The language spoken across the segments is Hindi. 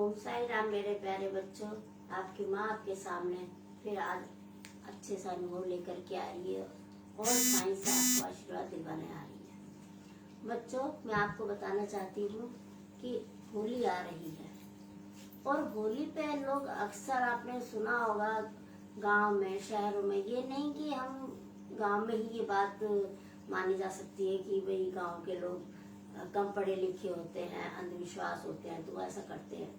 ओम साई राम मेरे प्यारे बच्चों, आपकी माँ आपके सामने फिर आज अच्छे सा अनुभव लेकर के आ रही है और साईं से आपको आशीर्वाद दिलवाने आ रही है। बच्चों, मैं आपको बताना चाहती हूँ कि होली आ रही है और होली पे लोग अक्सर आपने सुना होगा गांव में शहरों में, ये नहीं कि हम गांव में ही ये बात मानी जा सकती है कि भाई गांव के लोग कम पढ़े लिखे होते हैं, अंधविश्वास होते हैं तो ऐसा करते हैं।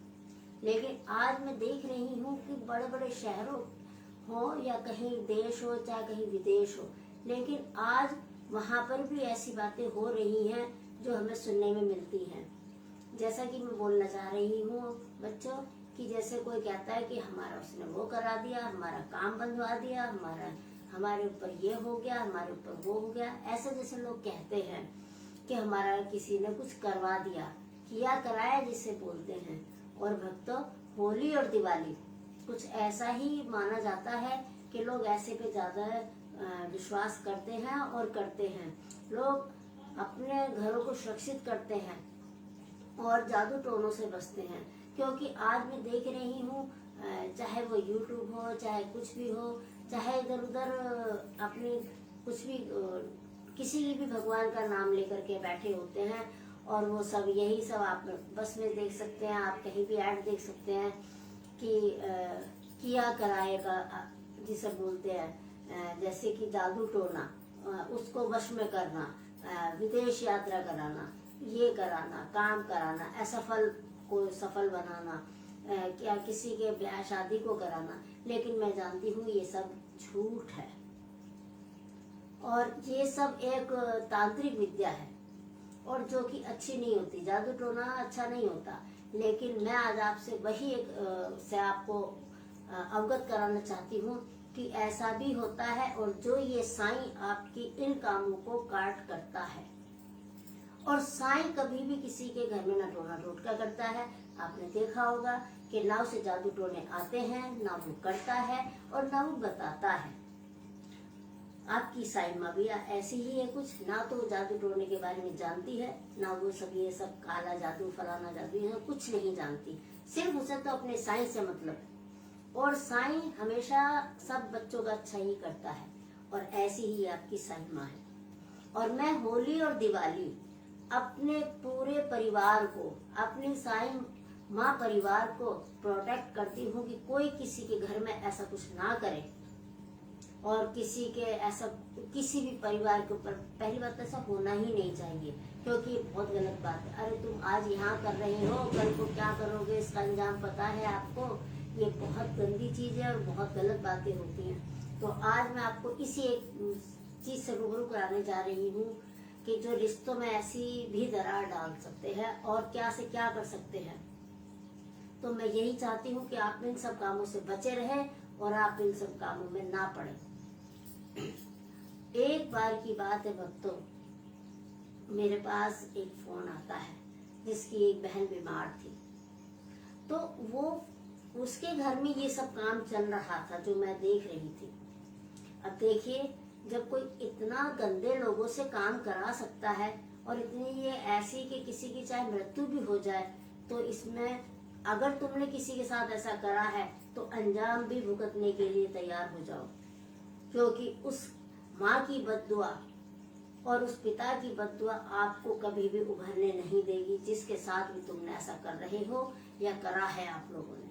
लेकिन आज मैं देख रही हूँ कि बड़े बड़े शहरों हो या कहीं देश हो चाहे कहीं विदेश हो, लेकिन आज वहाँ पर भी ऐसी बातें हो रही हैं जो हमें सुनने में मिलती हैं। जैसा कि मैं बोलना चाह रही हूँ बच्चों कि जैसे कोई कहता है कि हमारा उसने वो करा दिया, हमारा काम बंधवा दिया, हमारे ऊपर ये हो गया, हमारे ऊपर वो हो गया। ऐसे जैसे लोग कहते हैं कि हमारा किसी ने कुछ करवा दिया, किया कराया जिसे बोलते हैं। और भक्तों, होली और दिवाली कुछ ऐसा ही माना जाता है कि लोग ऐसे पे ज्यादा विश्वास करते हैं और करते हैं। लोग अपने घरों को सुरक्षित करते हैं और जादू टोनों से बचते हैं, क्योंकि आज मैं देख रही हूँ चाहे वो यूट्यूब हो चाहे कुछ भी हो, चाहे इधर उधर अपनी कुछ भी किसी भी भगवान का नाम लेकर के बैठे होते हैं और वो सब यही सब आप बस में देख सकते हैं, आप कहीं भी ऐड देख सकते हैं कि किया कराएगा जिसे बोलते हैं, जैसे कि जादू टोना, उसको वश में करना, विदेश यात्रा कराना, ये कराना, काम कराना, असफल को सफल बनाना, क्या किसी के ब्याह शादी को कराना। लेकिन मैं जानती हूँ ये सब झूठ है और ये सब एक तांत्रिक विद्या है और जो कि अच्छी नहीं होती। जादू टोना अच्छा नहीं होता। लेकिन मैं आज आपसे वही एक से आपको अवगत कराना चाहती हूँ कि ऐसा भी होता है और जो ये साईं आपकी इन कामों को काट करता है। और साईं कभी भी किसी के घर में न टोना टोटका करता है। आपने देखा होगा कि ना उसे जादू टोने आते हैं, ना वो करता है और ना वो बताता है। आपकी साईं माँ भी ऐसी ही है कुछ, ना तो जादू टोने के बारे में जानती है, ना वो सब ये सब काला जादू फलाना जादू ये कुछ नहीं जानती। सिर्फ उसे तो अपने साईं से मतलब है और साईं हमेशा सब बच्चों का अच्छा ही करता है और ऐसी ही आपकी साईं माँ है। और मैं होली और दिवाली अपने पूरे परिवार को, अपनी साईं माँ परिवार को प्रोटेक्ट करती हूँ कि कोई किसी के घर में ऐसा कुछ ना करे और किसी के ऐसा किसी भी परिवार के ऊपर पहली बात ऐसा होना ही नहीं चाहिए, क्योंकि ये बहुत गलत बात है। अरे तुम आज यहाँ कर रहे हो, कल को क्या करोगे इसका अंजाम पता है आपको। ये बहुत गंदी चीज है और बहुत गलत बातें होती हैं। तो आज मैं आपको इसी एक चीज से रूबरू कराने जा रही हूँ कि जो रिश्तों में ऐसी भी दरार डाल सकते हैं और क्या से क्या कर सकते हैं। तो मैं यही चाहती हूँ कि आप इन सब कामों से बचे रहें और आप इन सब कामों में ना पड़े। एक बार की बात है भक्तों, मेरे पास एक फोन आता है जिसकी एक बहन बीमार थी। तो वो उसके घर में ये सब काम चल रहा था जो मैं देख रही थी। अब देखिए, जब कोई इतना गंदे लोगों से काम करा सकता है और इतनी ये ऐसी कि किसी की चाहे मृत्यु भी हो जाए, तो इसमें अगर तुमने किसी के साथ ऐसा करा है तो अंजाम भी भुगतने के लिए तैयार हो जाओ, क्योंकि उस माँ की बद्दुआ और उस पिता की बद्दुआ आपको कभी भी उभरने नहीं देगी, जिसके साथ भी तुमने ऐसा कर रहे हो या करा है आप लोगों ने।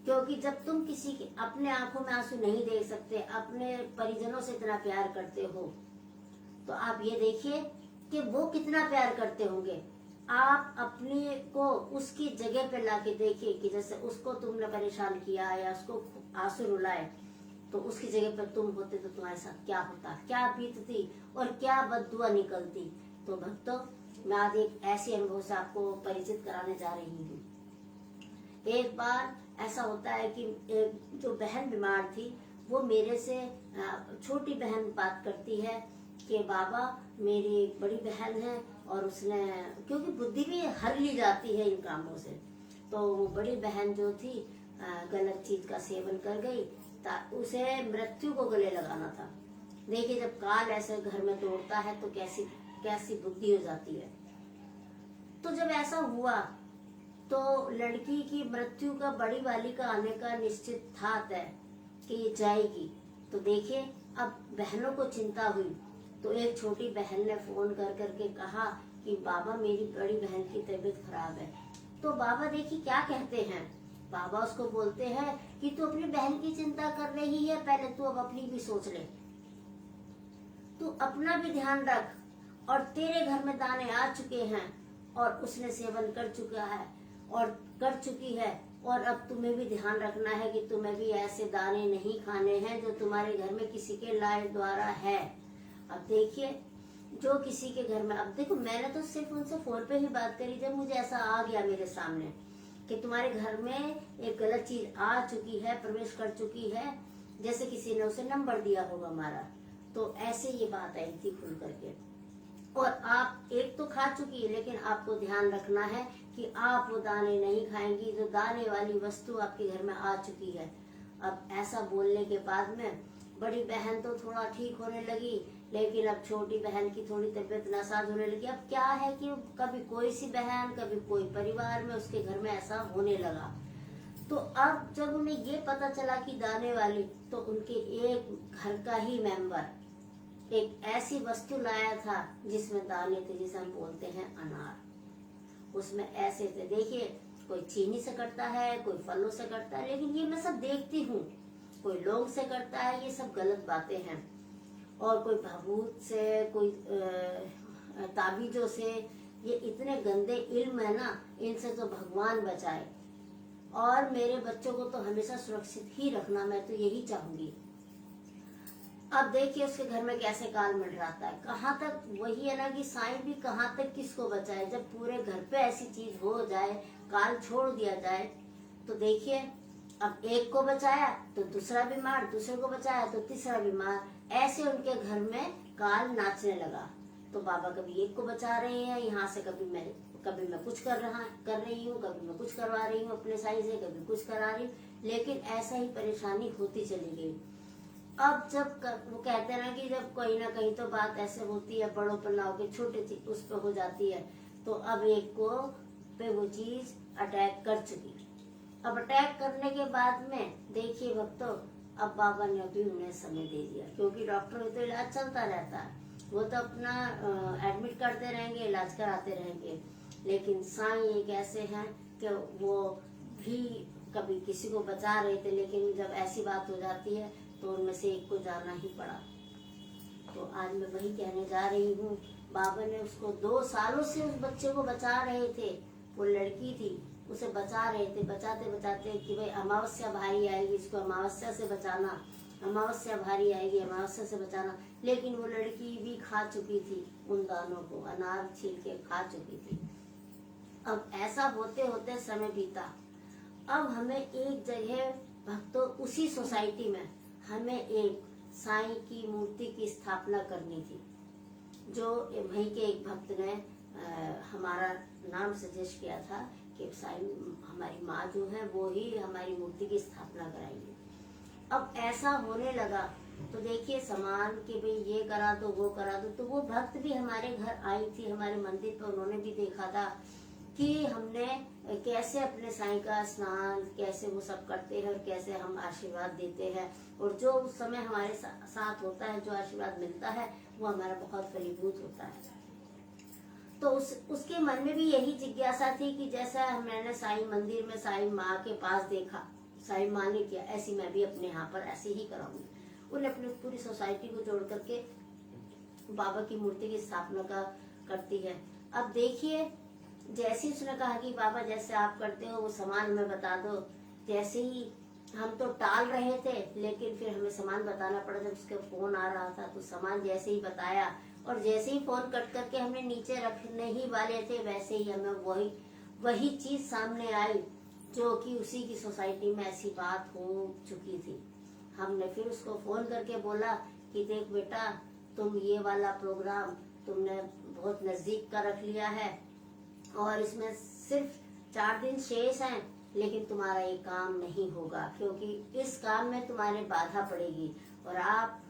क्योंकि जब तुम किसी के अपने आंखों में आंसू नहीं देख सकते, अपने परिजनों से इतना प्यार करते हो, तो आप ये देखिए कि वो कितना प्यार करते होंगे। आप अपने को उसकी जगह पे लाके देखिए कि जैसे उसको तुमने परेशान किया या उसको आंसू रुलाए, तो उसकी जगह पर तुम होते तो तुम्हारे साथ क्या होता, क्या बीतती और क्या बद्दुआ निकलती। तो भक्तों, मैं आज एक ऐसे अनुभव से आपको परिचित कराने जा रही हूँ। एक बार ऐसा होता है कि एक जो बहन बीमार थी वो मेरे से, छोटी बहन बात करती है कि बाबा मेरी एक बड़ी बहन है और उसने, क्योंकि बुद्धि भी हर ली जाती है इन कामों से, तो वो बड़ी बहन जो थी गलत चीज का सेवन कर गई, उसे मृत्यु को गले लगाना था। देखिए, जब काल ऐसे घर में तोड़ता है तो कैसी कैसी बुद्धि हो जाती है। तो जब ऐसा हुआ तो लड़की की मृत्यु का, बड़ी वाली का आने का निश्चित था तय कि ये जाएगी। तो देखिए अब बहनों को चिंता हुई, तो एक छोटी बहन ने फोन कर करके कहा कि बाबा मेरी बड़ी बहन की तबीयत खराब है। तो बाबा देखिए क्या कहते हैं, बाबा उसको बोलते हैं कि तू अपनी बहन की चिंता कर रही है, पहले तू अब अपनी भी सोच ले, तू अपना भी ध्यान रख, और तेरे घर में दाने आ चुके हैं और उसने सेवन कर चुका है और कर चुकी है, और अब तुम्हें भी ध्यान रखना है कि तुम्हें भी ऐसे दाने नहीं खाने हैं जो तुम्हारे घर में किसी के लाए द्वारा है। अब देखिए जो किसी के घर में, अब देखो मैंने तो सिर्फ उनसे फोन पे ही बात करी जब मुझे ऐसा आ गया मेरे सामने कि तुम्हारे घर में एक गलत चीज आ चुकी है, प्रवेश कर चुकी है, जैसे किसी ने उसे नंबर दिया होगा हमारा। तो ऐसे ये बात आई थी खुल करके, और आप एक तो खा चुकी है, लेकिन आपको ध्यान रखना है कि आप वो दाने नहीं खाएंगी जो दाने वाली वस्तु आपके घर में आ चुकी है। अब ऐसा बोलने के बाद में बड़ी बहन तो थोड़ा ठीक होने लगी, लेकिन अब छोटी बहन की थोड़ी तबीयत नासाज होने लगी। अब क्या है कि कभी कोई सी बहन, कभी कोई परिवार में उसके घर में ऐसा होने लगा। तो अब जब उन्हें ये पता चला कि दाने वाली, तो उनके एक घर का ही मेंबर एक ऐसी वस्तु लाया था जिसमें दाने थे, जिसे हम बोलते हैं अनार। उसमें ऐसे थे, देखिए कोई चीनी से करता है, कोई फलों से करता है, लेकिन ये मैं सब देखती हूँ, कोई लौंग से करता है, ये सब गलत बातें हैं। और कोई भभूत से, कोई ताबीजों से, ये इतने गंदे इल्म है ना, इनसे तो भगवान बचाए। और मेरे बच्चों को तो हमेशा सुरक्षित ही रखना, मैं तो यही चाहूंगी। अब देखिए उसके घर में कैसे काल मंडराता है, कहाँ तक, वही है ना कि साईं भी कहाँ तक किसको बचाए। जब पूरे घर पे ऐसी चीज हो जाए, काल छोड़ दिया जाए, तो देखिए अब एक को बचाया तो दूसरा बीमार, दूसरे को बचाया तो तीसरा बीमार, ऐसे उनके घर में काल नाचने लगा। तो बाबा कभी एक को बचा रहे हैं यहाँ से, कभी मैं कुछ कर रही हूँ, कभी मैं कुछ करवा रही हूँ अपने साई से, कभी कुछ करा रही हूँ, लेकिन ऐसा ही परेशानी होती चली गई। अब जब वो कहते हैं ना कि जब कोई ना कहीं तो बात ऐसे होती है, बड़ों पर ना होकर छोटे उस पर हो जाती है, तो अब एक को पे वो चीज अटैक कर चुकी। अब अटैक करने के बाद में देखिए भक्तों, अब बाबा ने भी उन्हें समय दे दिया, क्योंकि डॉक्टर में तो इलाज चलता रहता है, वो तो अपना एडमिट करते रहेंगे, इलाज कराते रहेंगे। लेकिन साईं एक ऐसे हैं कि वो भी कभी किसी को बचा रहे थे, लेकिन जब ऐसी बात हो जाती है तो उनमें से एक को जाना ही पड़ा। तो आज मैं वही कहने जा रही हूँ, बाबा ने उसको 2 सालों से उस बच्चे को बचा रहे थे, वो लड़की थी, उसे बचा रहे थे, बचाते बचाते कि भाई अमावस्या भारी आएगी, इसको अमावस्या से बचाना, अमावस्या भारी आएगी, अमावस्या से बचाना। लेकिन वो लड़की भी खा चुकी थी उन दानों को, अनार छील के खा चुकी थी। अब ऐसा होते होते समय बीता। अब हमें एक जगह भक्तों, उसी सोसाइटी में हमें एक साईं की मूर्ति की स्थापना करनी थी, जो वहीं के एक भक्त ने हमारा नाम सजेस्ट किया था कि साईं हमारी माँ जो है वो ही हमारी मूर्ति की स्थापना कराएंगे। अब ऐसा होने लगा तो देखिए सामान के भाई ये करा दो, वो करा दो। तो वो भक्त भी हमारे घर आई थी, हमारे मंदिर पर, उन्होंने भी देखा था कि हमने कैसे अपने साईं का स्नान, कैसे वो सब करते हैं और कैसे हम आशीर्वाद देते हैं, और जो उस समय हमारे साथ होता है, जो आशीर्वाद मिलता है, वो हमारा बहुत फलीभूत होता है। तो उसके मन में भी यही जिज्ञासा थी कि जैसा मैंने साईं मंदिर में साईं माँ के पास देखा, साईं माँ ने किया, ऐसी मैं भी अपने यहाँ पर ऐसे ही कराऊंगी। उन्हें अपनी पूरी सोसाइटी को जोड़ करके बाबा की मूर्ति की स्थापना करती है। अब देखिए जैसे उसने कहा कि बाबा जैसे आप करते हो वो सामान हमें बता दो, जैसे ही हम तो टाल रहे थे, लेकिन फिर हमें सामान बताना पड़ा। जब उसका फोन आ रहा था तो सामान जैसे ही बताया, और जैसे ही फोन कट करके हमने नीचे रखने ही वाले थे, वैसे ही हमें वही चीज सामने आई, जो कि उसी की सोसाइटी में ऐसी बात हो चुकी थी। हमने फिर उसको फोन करके बोला कि देख बेटा, तुम ये वाला प्रोग्राम तुमने बहुत नजदीक का रख लिया है, और इसमें सिर्फ 4 दिन शेष हैं, लेकिन तुम्हारा ये काम नहीं होगा, क्योंकि इस काम में तुम्हारे बाधा पड़ेगी। और आप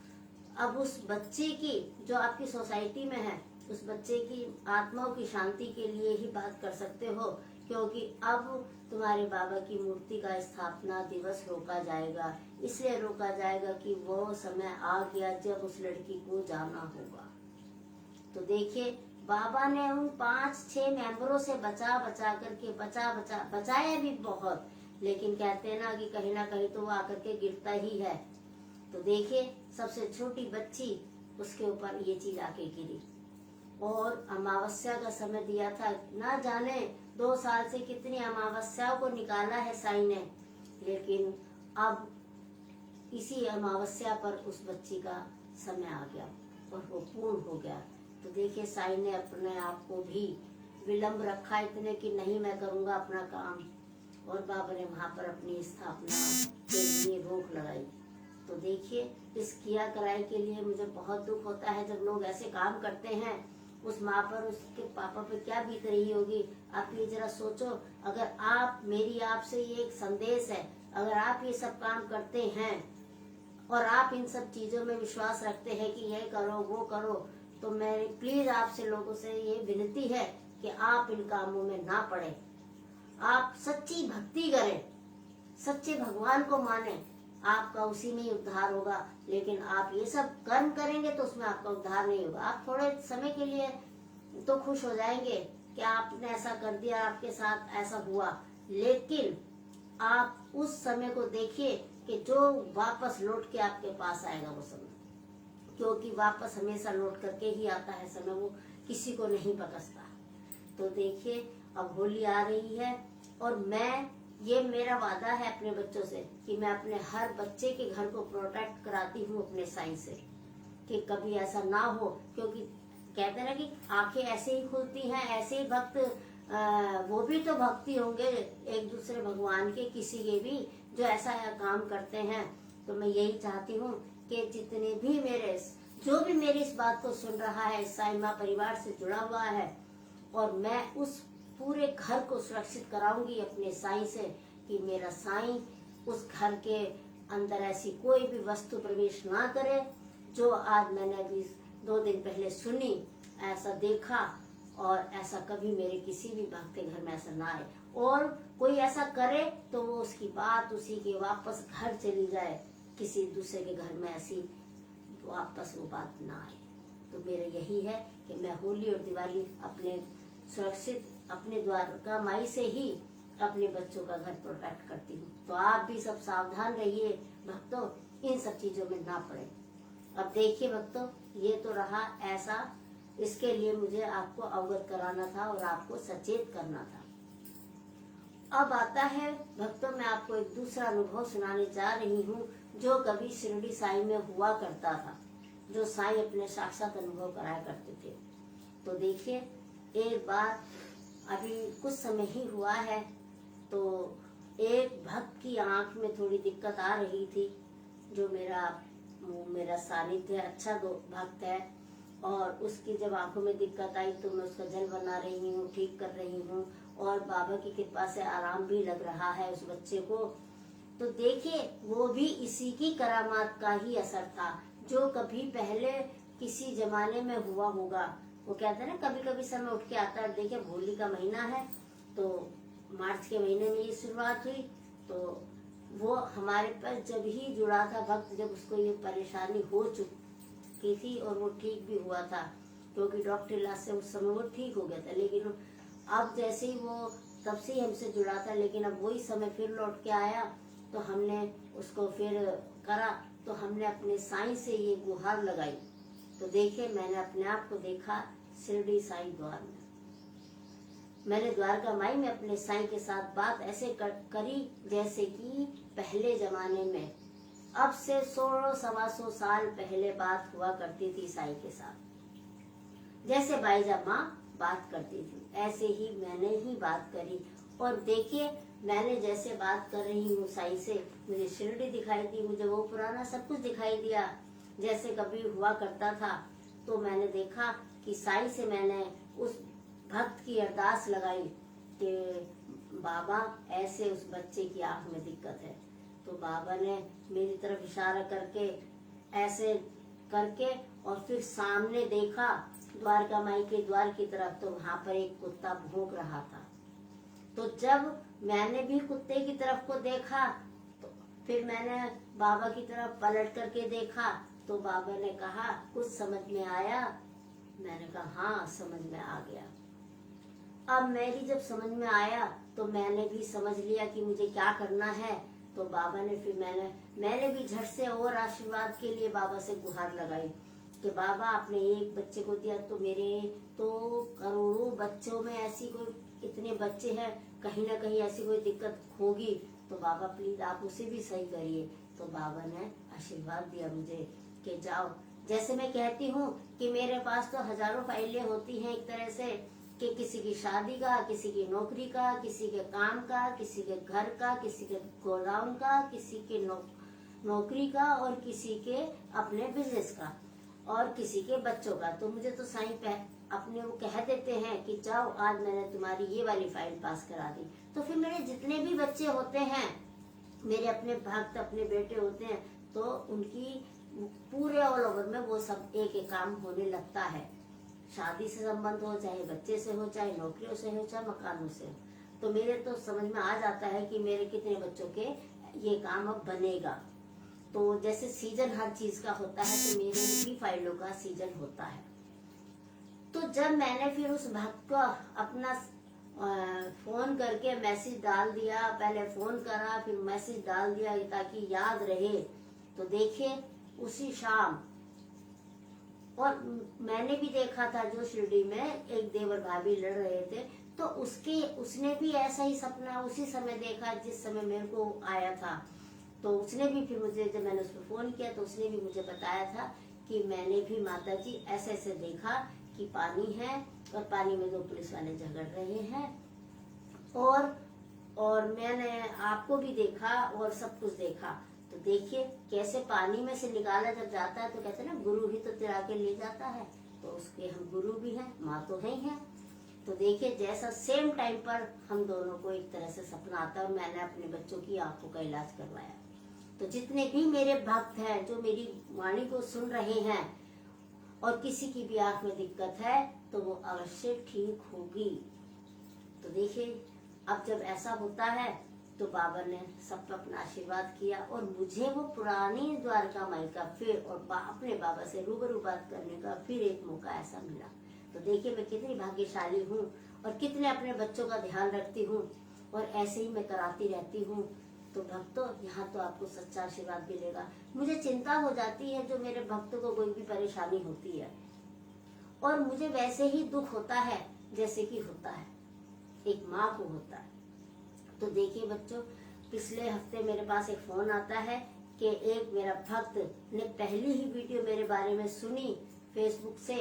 अब उस बच्चे की, जो आपकी सोसाइटी में है, उस बच्चे की आत्माओं की शांति के लिए ही बात कर सकते हो, क्योंकि अब तुम्हारे बाबा की मूर्ति का स्थापना दिवस रोका जाएगा। इसलिए रोका जाएगा कि वो समय आ गया जब उस लड़की को जाना होगा। तो देखिए, बाबा ने उन 5-6 मेंबरों से बचा करके बचाया भी बहुत, लेकिन कहते हैं ना कि कहीं ना कहीं तो वो आकर के गिरता ही है। तो देखिए, सबसे छोटी बच्ची, उसके ऊपर ये चीज आके गिरी। और अमावस्या का समय दिया था, ना जाने 2 साल से कितनी अमावस्याओं को निकाला है साईं ने, लेकिन अब इसी अमावस्या पर उस बच्ची का समय आ गया और वो पूर्ण हो गया। तो देखिए, साईं ने अपने आप को भी विलंब रखा इतने कि नहीं, मैं करूंगा अपना काम, और बाबा ने वहां पर अपनी स्थापना के लिए रोक लगाई। तो देखिए, इस किया कराई के लिए मुझे बहुत दुख होता है जब लोग ऐसे काम करते हैं। उस माँ पर, उसके पापा पे क्या बीत रही होगी। आप ये जरा सोचो, अगर आप, मेरी आपसे ये एक संदेश है, अगर आप ये सब काम करते हैं और आप इन सब चीजों में विश्वास रखते हैं कि ये करो वो करो, तो मेरी प्लीज आपसे, लोगों से ये विनती है कि आप इन कामों में ना पड़े। आप सच्ची भक्ति करें, सच्चे भगवान को माने, आपका उसी में ही उद्धार होगा। लेकिन आप ये सब कर्म करेंगे तो उसमें आपका उद्धार नहीं होगा। आप थोड़े समय के लिए तो खुश हो जाएंगे कि आपने ऐसा कर दिया, आपके साथ ऐसा हुआ, लेकिन आप उस समय को देखिए कि जो वापस लौट के आपके पास आएगा वो समय, क्योंकि वापस हमेशा लौट करके ही आता है समय, वो किसी को नहीं पकड़ता। तो देखिए, अब होली आ रही है और ये मेरा वादा है अपने बच्चों से कि मैं अपने हर बच्चे के घर को प्रोटेक्ट कराती हूँ अपने साईं से, कि कभी ऐसा ना हो। क्योंकि कहते हैं ना कि आंखें ऐसे ही खुलती हैं, ऐसे ही भक्त, वो भी तो भक्ति होंगे एक दूसरे भगवान के, किसी के भी, जो ऐसा काम करते हैं। तो मैं यही चाहती हूँ कि जितने भी जो भी मेरी इस बात को सुन रहा है, साईं माँ परिवार से जुड़ा हुआ है, और मैं उस पूरे घर को सुरक्षित कराऊंगी अपने साईं से कि मेरा साईं उस घर के अंदर ऐसी कोई भी वस्तु प्रवेश ना करे। जो आज मैंने अभी 2 दिन पहले सुनी, ऐसा देखा, और ऐसा कभी मेरे किसी भी भक्त के घर में ऐसा ना आए। और कोई ऐसा करे तो वो उसकी बात उसी के वापस घर चली जाए, किसी दूसरे के घर में ऐसी वापस वो बात ना आए। तो मेरा यही है कि मैं होली और दिवाली अपने सुरक्षित, अपने द्वारका माई से ही अपने बच्चों का घर प्रोटेक्ट करती हूँ। तो आप भी सब सावधान रहिए भक्तों, इन सब चीजों में ना पड़े। अब देखिए भक्तों, ये तो रहा ऐसा, इसके लिए मुझे आपको अवगत कराना था और आपको सचेत करना था। अब आता है भक्तों, मैं आपको एक दूसरा अनुभव सुनाने जा रही हूँ, जो कभी शिरडी साईं में हुआ करता था, जो साईं अपने साक्षात अनुभव कराया करते थे। तो देखिए, एक बार अभी कुछ समय ही हुआ है, तो एक भक्त की आंख में थोड़ी दिक्कत आ रही थी, जो मेरा सानिध्य अच्छा भक्त है, और उसकी जब आंखों में दिक्कत आई तो मैं उसका जल बना रही हूँ, ठीक कर रही हूँ, और बाबा की कृपा से आराम भी लग रहा है उस बच्चे को। तो देखिए, वो भी इसी की करामात का ही असर था, जो कभी पहले किसी जमाने में हुआ होगा। वो कहते हैं ना, कभी कभी समय उठ के आता है। देखिए, होली का महीना है, तो मार्च के महीने में ये शुरुआत हुई, तो वो हमारे पास जब ही जुड़ा था भक्त, जब उसको ये परेशानी हो चुकी थी, और वो ठीक भी हुआ था, क्योंकि डॉक्टर इलाज से उस समय वो ठीक हो गया था। लेकिन अब जैसे ही वो, तब से ही हमसे जुड़ा था, लेकिन अब वही समय फिर लौट के आया, तो हमने उसको फिर करा, तो हमने अपने साईं से ये गुहार लगाई। तो देखिए, मैंने अपने आप को देखा शिरडी साईं द्वार में। मैंने द्वारका माई में अपने साईं के साथ बात ऐसे करी जैसे कि पहले जमाने में, अब से 100-125 साल पहले बात हुआ करती थी साईं के साथ। जैसे बाईजा माँ बात करती थी, ऐसे ही मैंने ही बात करी। और देखिए, मैंने जैसे बात कर रही हूँ साईं से, मुझे शिरडी दिखाई दी, मुझे वो पुराना सब कुछ दिखाई दिया जैसे कभी हुआ करता था। तो मैंने देखा कि साईं से मैंने उस भक्त की अरदास लगाई कि बाबा, ऐसे उस बच्चे की आंख में दिक्कत है। तो बाबा ने मेरी तरफ इशारा करके, ऐसे करके, और फिर सामने देखा द्वारका माई के द्वार की तरफ, तो वहां पर एक कुत्ता भौंक रहा था। तो जब मैंने भी कुत्ते की तरफ को देखा, तो फिर मैंने बाबा की तरफ पलट करके देखा, तो बाबा ने कहा कुछ समझ में आया? मैंने कहा हाँ समझ में आ गया। अब मेरी जब समझ में आया तो मैंने भी समझ लिया कि मुझे क्या करना है। तो बाबा ने फिर मैंने भी झट से और आशीर्वाद के लिए बाबा से गुहार लगाई कि बाबा आपने एक बच्चे को दिया, तो मेरे तो करोड़ों बच्चों में ऐसी कोई इतने बच्चे हैं, कहीं ना कहीं ऐसी कोई दिक्कत होगी, तो बाबा प्लीज आप उसे भी सही करिए। तो बाबा ने आशीर्वाद दिया मुझे कि जाओ। जैसे मैं कहती हूँ कि मेरे पास तो हजारों फाइलें होती हैं एक तरह से, कि किसी की शादी का, किसी की नौकरी का, किसी के काम का, किसी के घर का, किसी के गोडाउन का, किसी के नौकरी का, और किसी के अपने बिजनेस का, और किसी के बच्चों का। तो मुझे तो साईं अपने वो कह देते हैं कि जाओ आज मैंने तुम्हारी ये वाली फाइल पास करा दी। तो फिर मेरे जितने भी बच्चे होते हैं, मेरे अपने भक्त, अपने बेटे होते हैं, तो उनकी पूरे ऑल ओवर में वो सब एक एक काम होने लगता है। शादी से संबंध हो, चाहे बच्चे से हो, चाहे नौकरियों से हो, चाहे मकानों से हो। तो मेरे तो समझ में आ जाता है कि मेरे कितने बच्चों के ये काम अब बनेगा। तो जैसे सीजन हर चीज का होता है, तो मेरे भी फाइलों का सीजन होता है। तो जब मैंने फिर उस भक्त को अपना फोन करके मैसेज डाल दिया, पहले फोन करा फिर मैसेज डाल दिया ताकि याद रहे, तो देखिए उसी शाम, और मैंने भी देखा था जो शिरडी में एक देवर भाभी लड़ रहे थे, तो उसने भी ऐसा ही सपना उसी समय देखा जिस समय मेरे को आया था। तो उसने भी फिर मुझे, जब मैंने उसको फोन किया तो उसने भी मुझे बताया था कि मैंने भी माता जी ऐसे ऐसे देखा कि पानी है और पानी में दो पुलिस वाले झगड़ रहे हैं, और मैंने आपको भी देखा और सब कुछ देखा। तो देखिए कैसे पानी में से निकाला जब जाता है, तो कहते हैं ना गुरु ही तो तिरा के ले जाता है, तो उसके हम गुरु भी हैं, माँ तो है ही है। तो देखिए जैसा सेम टाइम पर हम दोनों को एक तरह से सपना आता है, और मैंने अपने बच्चों की आंखों का इलाज करवाया। तो जितने भी मेरे भक्त हैं जो मेरी वाणी को सुन रहे हैं, और किसी की भी आंख में दिक्कत है, तो वो अवश्य ठीक होगी। तो देखिए अब जब ऐसा होता है, तो बाबा ने सब पर अपना आशीर्वाद किया, और मुझे वो पुरानी द्वारका माई का फिर और अपने बाबा से रूबरू बात करने का फिर एक मौका ऐसा मिला। तो देखिए मैं कितनी भाग्यशाली हूँ, और कितने अपने बच्चों का ध्यान रखती हूँ, और ऐसे ही मैं कराती रहती हूँ। तो भक्तों, यहाँ तो आपको सच्चा आशीर्वाद मिलेगा। मुझे चिंता हो जाती है जो मेरे भक्तों को कोई भी परेशानी होती है, और मुझे वैसे ही दुख होता है जैसे कि होता है एक माँ को होता है। तो देखिए बच्चों, पिछले हफ्ते मेरे पास एक फोन आता है कि एक मेरा भक्त ने पहली ही वीडियो मेरे बारे में सुनी फेसबुक से,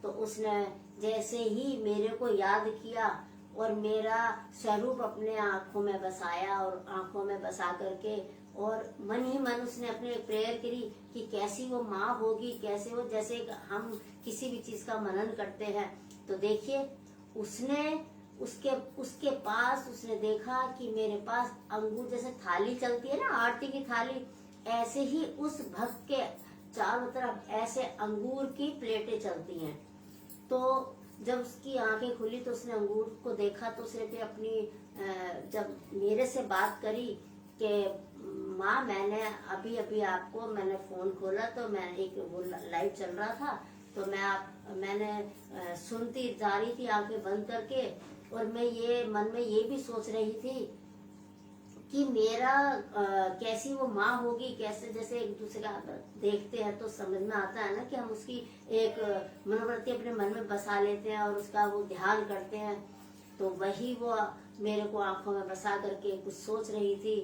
तो उसने जैसे ही मेरे को याद किया और मेरा स्वरूप अपने आंखों में बसाया, और आंखों में बसा करके और मन ही मन उसने अपने प्रेयर करी कि कैसी वो माँ होगी, कैसे वो, जैसे हम किसी भी चीज का मनन करते हैं। तो देखिए उसके पास उसने देखा कि मेरे पास अंगूर, जैसे थाली चलती है ना आरती की थाली, ऐसे ही उस भक्त के चारों तरफ ऐसे अंगूर की प्लेटें चलती हैं। तो जब उसकी आंखें खुली तो उसने अंगूर को देखा, तो उसने फिर अपनी जब मेरे से बात करी कि माँ मैंने अभी आपको मैंने फोन खोला, तो मैं एक वो लाइव चल रहा था, तो मैंने सुनती जा रही थी आंखें बंद करके, और मैं ये मन में ये भी सोच रही थी कि मेरा कैसी वो माँ होगी, कैसे, जैसे एक दूसरे का देखते हैं तो समझ में आता है ना कि हम उसकी एक मनोवृत्ति अपने मन में बसा लेते हैं और उसका वो ध्यान करते हैं। तो वही वो मेरे को आंखों में बसा करके कुछ सोच रही थी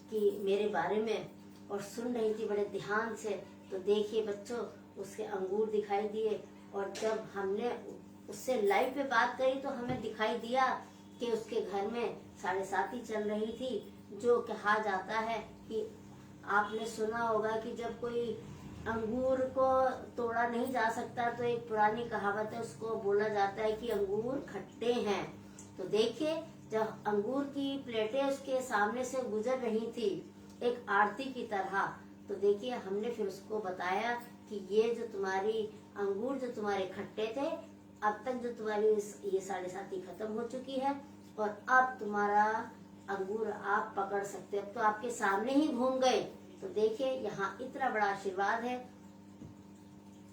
कि मेरे बारे में, और सुन रही थी बड़े ध्यान से। तो देखिए बच्चों, उसके अंगूर दिखाई दिए, और जब हमने उससे लाइव पे बात करी तो हमें दिखाई दिया कि उसके घर में 7:30 चल रही थी। जो कहा जाता है कि आपने सुना होगा कि जब कोई अंगूर को तोड़ा नहीं जा सकता, तो एक पुरानी कहावत है, उसको बोला जाता है कि अंगूर खट्टे हैं। तो देखिए जब अंगूर की प्लेटें उसके सामने से गुजर रही थी एक आरती की तरह, तो देखिए हमने फिर उसको बताया कि ये जो तुम्हारी अंगूर जो तुम्हारे खट्टे थे, अब तक जो तुम्हारी ये 7:30 खत्म हो चुकी है, और अब तुम्हारा अंगूर आप पकड़ सकते, अब तो आपके सामने ही घूम गए। तो देखिए यहाँ इतना बड़ा आशीर्वाद है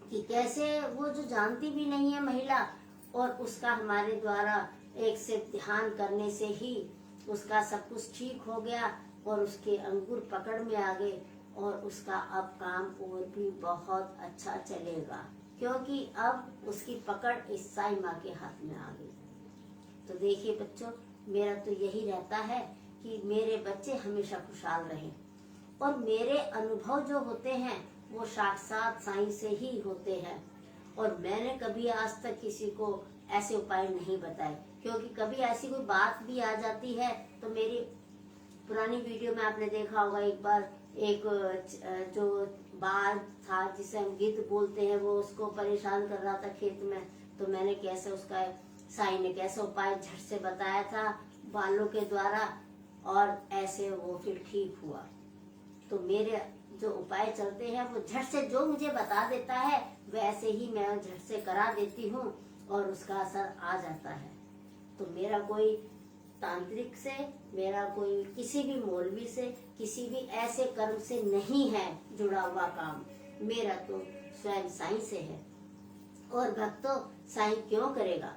कि कैसे वो जो जानती भी नहीं है महिला, और उसका हमारे द्वारा एक से ध्यान करने से ही उसका सब कुछ ठीक हो गया और उसके अंगूर पकड़ में आ गए, और उसका अब काम और भी बहुत अच्छा चलेगा, क्योंकि अब उसकी पकड़ इस साईं माँ के हाथ में आ गई। तो देखिए बच्चों, मेरा तो यही रहता है कि मेरे बच्चे हमेशा खुशहाल रहें, और मेरे अनुभव जो होते हैं वो साक्षात साईं से ही होते हैं। और मैंने कभी आज तक किसी को ऐसे उपाय नहीं बताए, क्योंकि कभी ऐसी कोई बात भी आ जाती है तो मेरी पुरानी वीडियो में आपने देखा होगा, एक बार एक जो बाघ था जिसे हम गिद्ध बोलते हैं, वो उसको परेशान कर रहा था खेत में, तो मैंने कैसे उसका साईं ने कैसे उपाय झट से बताया था बालों के द्वारा, और ऐसे वो फिर ठीक हुआ। तो मेरे जो उपाय चलते हैं वो झट से जो मुझे बता देता है वैसे ही मैं झट से करा देती हूँ और उसका असर आ जाता है। तो मेरा कोई तांत्रिक से, मेरा कोई किसी भी मौलवी से, किसी भी ऐसे कर्म से नहीं है जुड़ा हुआ काम, मेरा तो स्वयं साईं से है। और भक्तों, साईं क्यों करेगा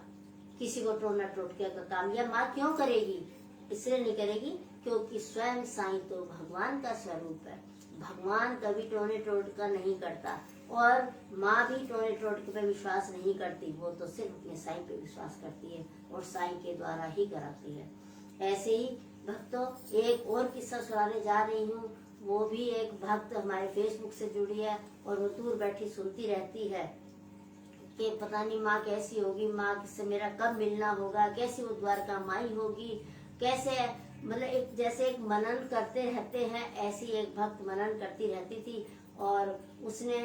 किसी को टोना टोटके का काम, या माँ क्यों करेगी? इसलिए नहीं करेगी क्योंकि स्वयं साईं तो भगवान का स्वरूप है। भगवान कभी टोने टोटका नहीं करता, और माँ भी टोने टोटके पे विश्वास नहीं करती, वो तो सिर्फ अपने साईं पे विश्वास करती है और साईं के द्वारा ही कराती है। ऐसे ही भक्तों, एक और किस्सा सुनाने जा रही हूँ। वो भी एक भक्त हमारे फेसबुक से जुड़ी है और वो दूर बैठी सुनती रहती है कि पता नहीं माँ कैसी होगी, माँ से मेरा कब मिलना होगा, कैसी वो द्वारका माई होगी, कैसे, मतलब एक जैसे एक मनन करते रहते हैं, ऐसी एक भक्त मनन करती रहती थी। और उसने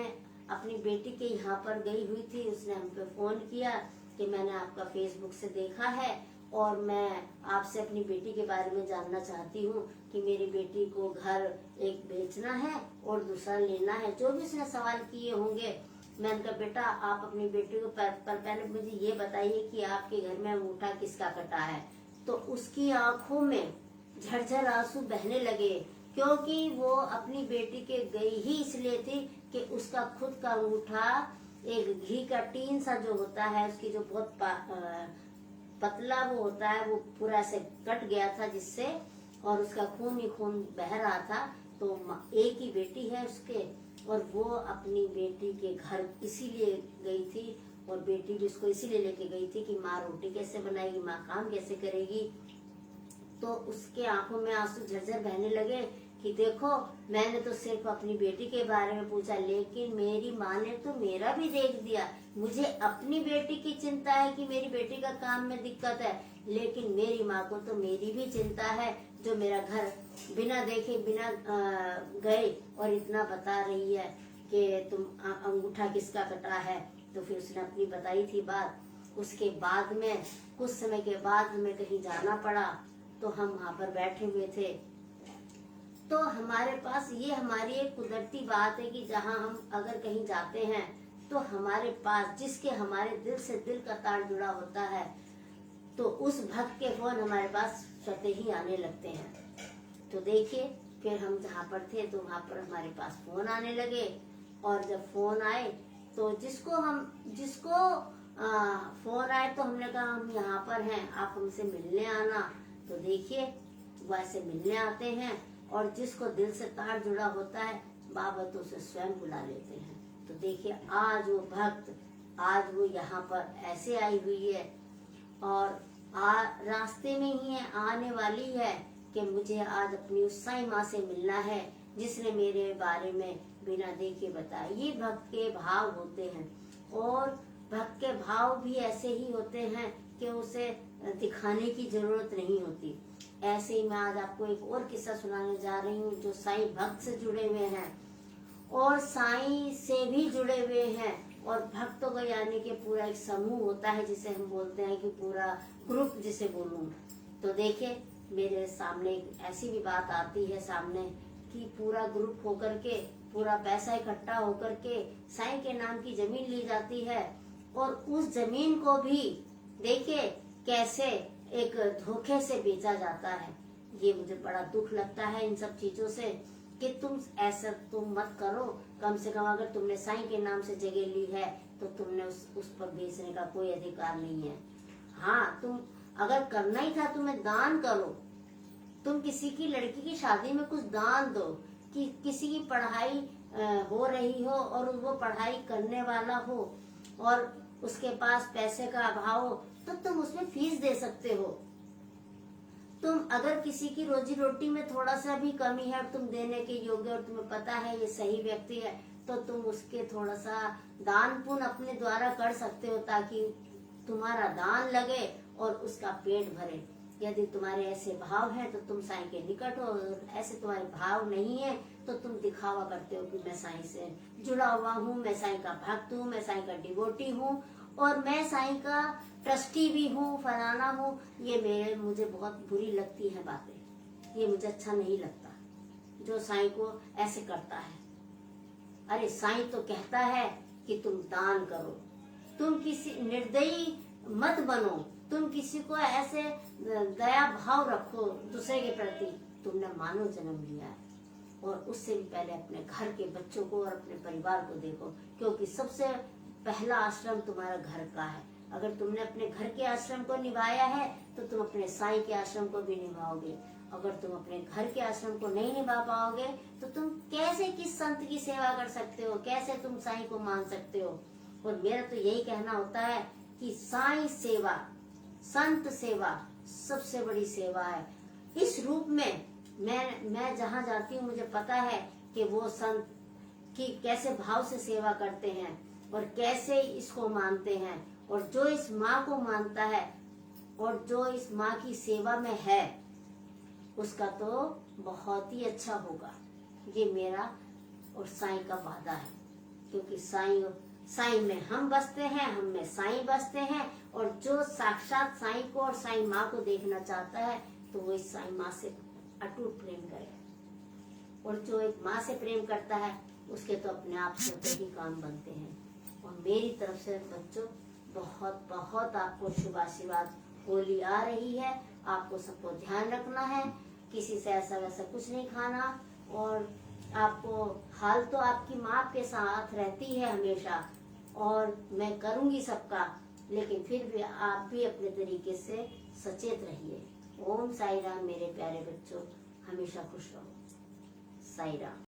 अपनी बेटी के यहाँ पर गई हुई थी, उसने हम पे फोन किया कि मैंने आपका फेसबुक से देखा है और मैं आपसे अपनी बेटी के बारे में जानना चाहती हूँ कि मेरी बेटी को घर एक बेचना है और दूसरा लेना है, जो भी उसने सवाल किए होंगे। मैंने कहा बेटा आप अपनी बेटी को पर पहले मुझे ये बताइए कि आपके घर में अंगूठा किसका कटा है। तो उसकी आंखों में झरझर आंसू बहने लगे, क्योंकि वो अपनी बेटी के गई ही इसलिए थी कि उसका खुद का अंगूठा एक घी का टीन सा जो होता है, उसकी जो बहुत पतला वो होता है, वो पूरा से कट गया था जिससे, और उसका खून ही खून बह रहा था। तो एक ही बेटी है उसके, और वो अपनी बेटी के घर इसीलिए गई थी, और बेटी भी उसको इसीलिए लेके गई थी कि माँ रोटी कैसे बनाएगी, माँ काम कैसे करेगी। तो उसके आंखों में आंसू झरझर बहने लगे कि देखो मैंने तो सिर्फ अपनी बेटी के बारे में पूछा, लेकिन मेरी माँ ने तो मेरा भी देख दिया। मुझे अपनी बेटी की चिंता है कि मेरी बेटी का काम में दिक्कत है, लेकिन मेरी माँ को तो मेरी भी चिंता है, जो मेरा घर बिना देखे बिना गए और इतना बता रही है कि तुम अंगूठा किसका कटा है। तो फिर उसने अपनी बताई थी बात। उसके बाद में कुछ समय के बाद हमें कहीं जाना पड़ा, तो हम वहां पर बैठे हुए थे। तो हमारे पास ये हमारी एक कुदरती बात है कि जहाँ हम अगर कहीं जाते हैं तो हमारे पास जिसके हमारे दिल से दिल का तार जुड़ा होता है, तो उस भक्त के फोन हमारे पास स्वतः ही आने लगते हैं। तो देखिए फिर हम जहाँ पर थे तो वहां पर हमारे पास फोन आने लगे, और जब फोन आए तो जिसको फोन आए तो हमने कहा हम यहाँ पर हैं, आप हमसे मिलने आना। तो देखिए वैसे मिलने आते हैं, और जिसको दिल से तार जुड़ा होता है बाबा तो उसे स्वयं बुला लेते हैं। तो देखिए आज वो भक्त, आज वो यहाँ पर ऐसे आई हुई है, और रास्ते में ही है, आने वाली है कि मुझे आज अपनी उस साईं माँ से मिलना है जिसने मेरे बारे में बिना देखे बताया। ये भक्त के भाव होते हैं, और भक्त के भाव भी ऐसे ही होते हैं कि उसे दिखाने की जरूरत नहीं होती। ऐसे ही मैं आज आपको एक और किस्सा सुनाने जा रही हूँ जो साईं भक्त से जुड़े हुए हैं और साईं से भी जुड़े हुए हैं, और भक्तों का यानी कि पूरा एक समूह होता है जिसे हम बोलते हैं कि पूरा ग्रुप जिसे बोलूं। तो देखिए मेरे सामने एक ऐसी भी बात आती है सामने कि पूरा ग्रुप होकर के, पूरा पैसा इकट्ठा होकर के साईं के नाम की जमीन ली जाती है, और उस जमीन को भी देखिए कैसे एक धोखे से बेचा जाता है। ये मुझे बड़ा दुख लगता है इन सब चीजों से, कि तुम ऐसा तुम मत करो। कम से कम अगर तुमने साईं के नाम से जगह ली है तो तुमने उस पर बेचने का कोई अधिकार नहीं है। हाँ, तुम अगर करना ही था तुम्हें दान करो, तुम किसी की लड़की की शादी में कुछ दान दो, कि किसी की पढ़ाई हो रही हो और वो पढ़ाई करने वाला हो और उसके पास पैसे का अभाव हो, तो तुम उसमें फीस दे सकते हो। तुम अगर किसी की रोजी रोटी में थोड़ा सा भी कमी है और तुम देने के योग्य और तुम्हें पता है ये सही व्यक्ति है, तो तुम उसके थोड़ा सा दान पुण्य अपने द्वारा कर सकते हो, ताकि तुम्हारा दान लगे और उसका पेट भरे। यदि तुम्हारे ऐसे भाव हैं तो तुम साईं के निकट हो, ऐसे तुम्हारे भाव नहीं है तो तुम दिखावा करते हो कि मैं साईं से जुड़ा हुआ हूँ, मैं साईं का भक्त हूँ, मैं साईं का डिवोटी हूँ और मैं साईं का ट्रस्टी भी हूँ, फलाना हूँ। ये मुझे बहुत बुरी लगती है बातें, ये मुझे अच्छा नहीं लगता जो साईं को ऐसे करता है। अरे साईं तो कहता है कि तुम दान करो, तुम किसी निर्दयी मत बनो, तुम किसी को ऐसे दया भाव रखो दूसरे के प्रति। तुमने मानव जन्म लिया है और उससे भी पहले अपने घर के बच्चों को और अपने परिवार को देखो, क्योंकि सबसे पहला आश्रम तुम्हारा घर का है। अगर तुमने अपने घर के आश्रम को निभाया है तो तुम अपने साईं के आश्रम को भी निभाओगे। अगर तुम अपने घर के आश्रम को नहीं निभा पाओगे तो तुम कैसे किस संत की सेवा कर सकते हो, कैसे तुम साईं को मान सकते हो। और मेरा तो यही कहना होता है कि साईं सेवा, संत सेवा सबसे बड़ी सेवा है। इस रूप में मैं जहाँ जाती हूँ मुझे पता है कि वो संत की कैसे भाव से सेवा करते हैं और कैसे इसको मानते हैं। और जो इस माँ को मानता है और जो इस माँ की सेवा में है उसका तो बहुत ही अच्छा होगा। ये मेरा और साईं का वादा है, क्योंकि साईं में हम बसते हैं, हम में साईं बसते हैं। और जो साक्षात साईं को और साईं माँ को देखना चाहता है तो वो इस साईं माँ से अटूट प्रेम करे। और जो एक माँ से प्रेम करता है उसके तो अपने आप से होते ही काम बनते हैं। और मेरी तरफ से बच्चों बहुत बहुत आपको शुभ आशीर्वाद। होली आ रही है, आपको सबको ध्यान रखना है, किसी से ऐसा वैसा कुछ नहीं खाना। और आपको हाल तो आपकी माँ आपके साथ रहती है हमेशा और मैं करूंगी सबका, लेकिन फिर भी आप भी अपने तरीके से सचेत रहिए। ओम साई राम मेरे प्यारे बच्चों, हमेशा खुश रहो। साई राम।